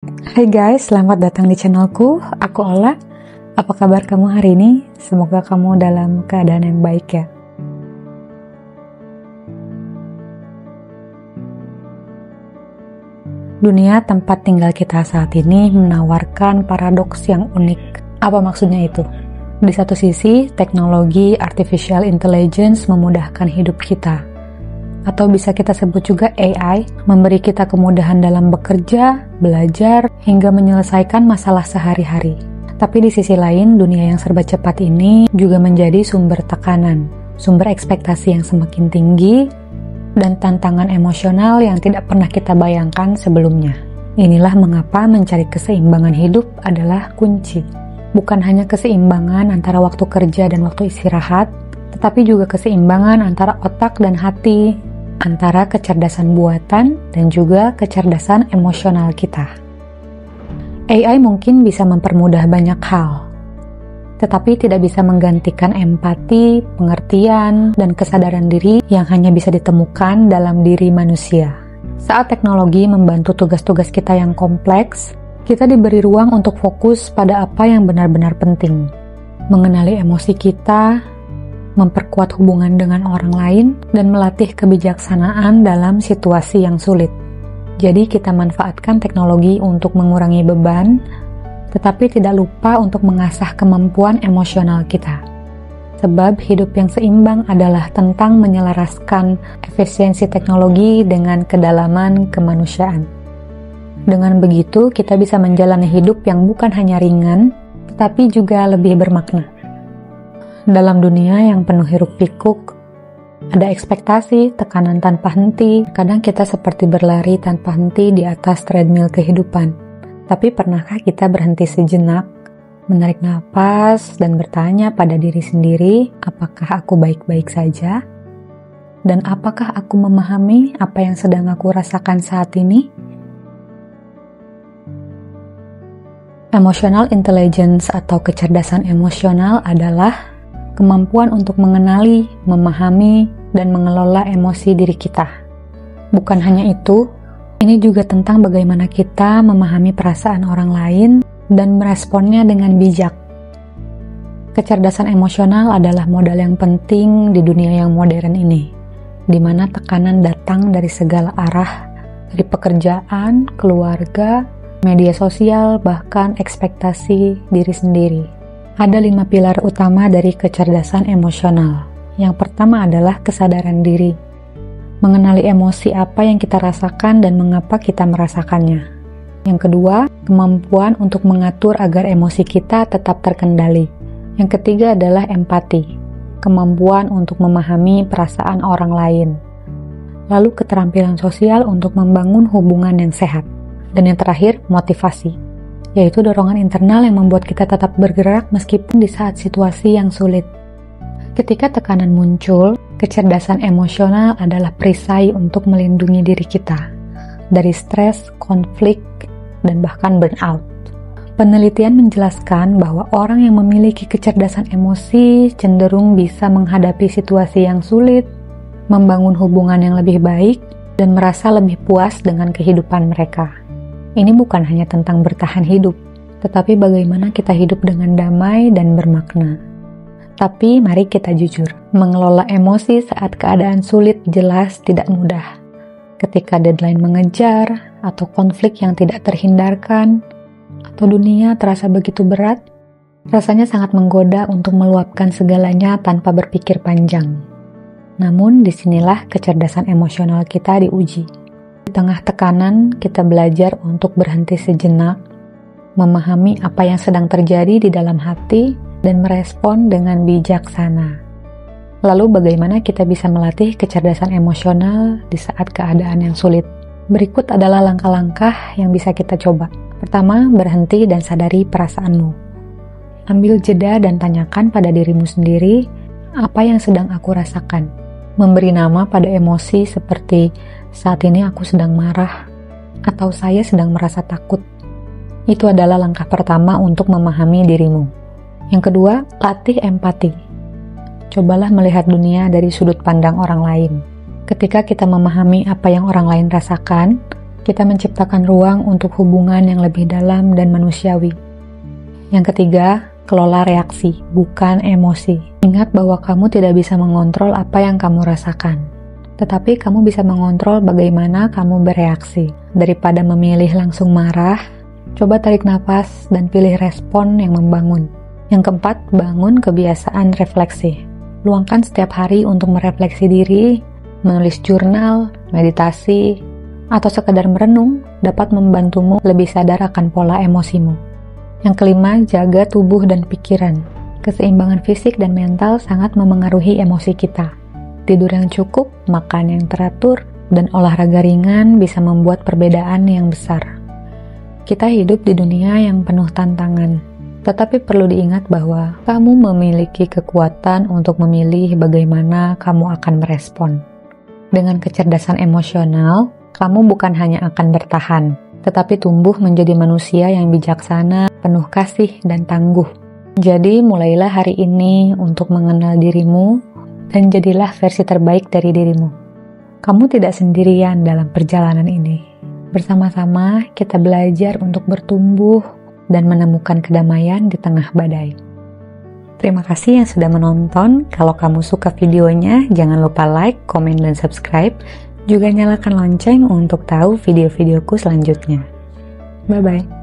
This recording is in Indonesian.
Hai guys, selamat datang di channelku. Aku Ola. Apa kabar kamu hari ini? Semoga kamu dalam keadaan yang baik ya. Dunia tempat tinggal kita saat ini menawarkan paradoks yang unik. Apa maksudnya itu? Di satu sisi, teknologi artificial intelligence memudahkan hidup kita. Atau bisa kita sebut juga AI, memberi kita kemudahan dalam bekerja, belajar, hingga menyelesaikan masalah sehari-hari. Tapi di sisi lain, dunia yang serba cepat ini juga menjadi sumber tekanan, sumber ekspektasi yang semakin tinggi, dan tantangan emosional yang tidak pernah kita bayangkan sebelumnya. Inilah mengapa mencari keseimbangan hidup adalah kunci. Bukan hanya keseimbangan antara waktu kerja dan waktu istirahat, tetapi juga keseimbangan antara otak dan hati, antara kecerdasan buatan dan juga kecerdasan emosional kita. AI mungkin bisa mempermudah banyak hal, tetapi tidak bisa menggantikan empati, pengertian, dan kesadaran diri yang hanya bisa ditemukan dalam diri manusia. Saat teknologi membantu tugas-tugas kita yang kompleks, kita diberi ruang untuk fokus pada apa yang benar-benar penting. Mengenali emosi kita, memperkuat hubungan dengan orang lain, dan melatih kebijaksanaan dalam situasi yang sulit. Jadi kita manfaatkan teknologi untuk mengurangi beban, tetapi tidak lupa untuk mengasah kemampuan emosional kita. Sebab hidup yang seimbang adalah tentang menyelaraskan efisiensi teknologi dengan kedalaman kemanusiaan. Dengan begitu, kita bisa menjalani hidup yang bukan hanya ringan, tetapi juga lebih bermakna. Dalam dunia yang penuh hiruk-pikuk, ada ekspektasi, tekanan tanpa henti. Kadang kita seperti berlari tanpa henti di atas treadmill kehidupan. Tapi pernahkah kita berhenti sejenak, menarik napas, dan bertanya pada diri sendiri, apakah aku baik-baik saja? Dan apakah aku memahami apa yang sedang aku rasakan saat ini? Emotional intelligence atau kecerdasan emosional adalah kemampuan untuk mengenali, memahami, dan mengelola emosi diri kita. Bukan hanya itu, ini juga tentang bagaimana kita memahami perasaan orang lain dan meresponnya dengan bijak. Kecerdasan emosional adalah modal yang penting di dunia yang modern ini, di mana tekanan datang dari segala arah, dari pekerjaan, keluarga, media sosial, bahkan ekspektasi diri sendiri. Ada 5 pilar utama dari kecerdasan emosional. Yang pertama adalah kesadaran diri. Mengenali emosi apa yang kita rasakan dan mengapa kita merasakannya. Yang kedua, kemampuan untuk mengatur agar emosi kita tetap terkendali. Yang ketiga adalah empati. Kemampuan untuk memahami perasaan orang lain. Lalu keterampilan sosial untuk membangun hubungan yang sehat. Dan yang terakhir, motivasi, yaitu dorongan internal yang membuat kita tetap bergerak meskipun di saat situasi yang sulit. Ketika tekanan muncul, kecerdasan emosional adalah perisai untuk melindungi diri kita dari stres, konflik, dan bahkan burnout. Penelitian menjelaskan bahwa orang yang memiliki kecerdasan emosi cenderung bisa menghadapi situasi yang sulit, membangun hubungan yang lebih baik, dan merasa lebih puas dengan kehidupan mereka. Ini bukan hanya tentang bertahan hidup, tetapi bagaimana kita hidup dengan damai dan bermakna. Tapi mari kita jujur, mengelola emosi saat keadaan sulit jelas tidak mudah. Ketika deadline mengejar, atau konflik yang tidak terhindarkan, atau dunia terasa begitu berat, rasanya sangat menggoda untuk meluapkan segalanya tanpa berpikir panjang. Namun disinilah kecerdasan emosional kita diuji. Di tengah tekanan, kita belajar untuk berhenti sejenak, memahami apa yang sedang terjadi di dalam hati, dan merespon dengan bijaksana. Lalu bagaimana kita bisa melatih kecerdasan emosional di saat keadaan yang sulit? Berikut adalah langkah-langkah yang bisa kita coba. Pertama, berhenti dan sadari perasaanmu. Ambil jeda dan tanyakan pada dirimu sendiri, apa yang sedang aku rasakan? Memberi nama pada emosi seperti saat ini aku sedang marah atau saya sedang merasa takut. Itu adalah langkah pertama untuk memahami dirimu. Yang kedua, latih empati. Cobalah melihat dunia dari sudut pandang orang lain. Ketika kita memahami apa yang orang lain rasakan, Kita menciptakan ruang untuk hubungan yang lebih dalam dan manusiawi. Yang ketiga, kelola reaksi, bukan emosi. Ingat bahwa kamu tidak bisa mengontrol apa yang kamu rasakan, tetapi kamu bisa mengontrol bagaimana kamu bereaksi. Daripada memilih langsung marah, coba tarik nafas dan pilih respon yang membangun. Yang keempat, bangun kebiasaan refleksi. Luangkan setiap hari untuk merefleksi diri, menulis jurnal, meditasi, atau sekedar merenung dapat membantumu lebih sadar akan pola emosimu. Yang kelima, jaga tubuh dan pikiran. Keseimbangan fisik dan mental sangat memengaruhi emosi kita. Tidur yang cukup, makan yang teratur, dan olahraga ringan bisa membuat perbedaan yang besar. Kita hidup di dunia yang penuh tantangan. Tetapi perlu diingat bahwa kamu memiliki kekuatan untuk memilih bagaimana kamu akan merespon. Dengan kecerdasan emosional, kamu bukan hanya akan bertahan, tetapi tumbuh menjadi manusia yang bijaksana, penuh kasih, dan tangguh. Jadi mulailah hari ini untuk mengenal dirimu dan jadilah versi terbaik dari dirimu. Kamu tidak sendirian dalam perjalanan ini. Bersama-sama kita belajar untuk bertumbuh dan menemukan kedamaian di tengah badai. Terima kasih yang sudah menonton. Kalau kamu suka videonya, jangan lupa like, komen, dan subscribe. Juga nyalakan lonceng untuk tahu video-videoku selanjutnya. Bye-bye.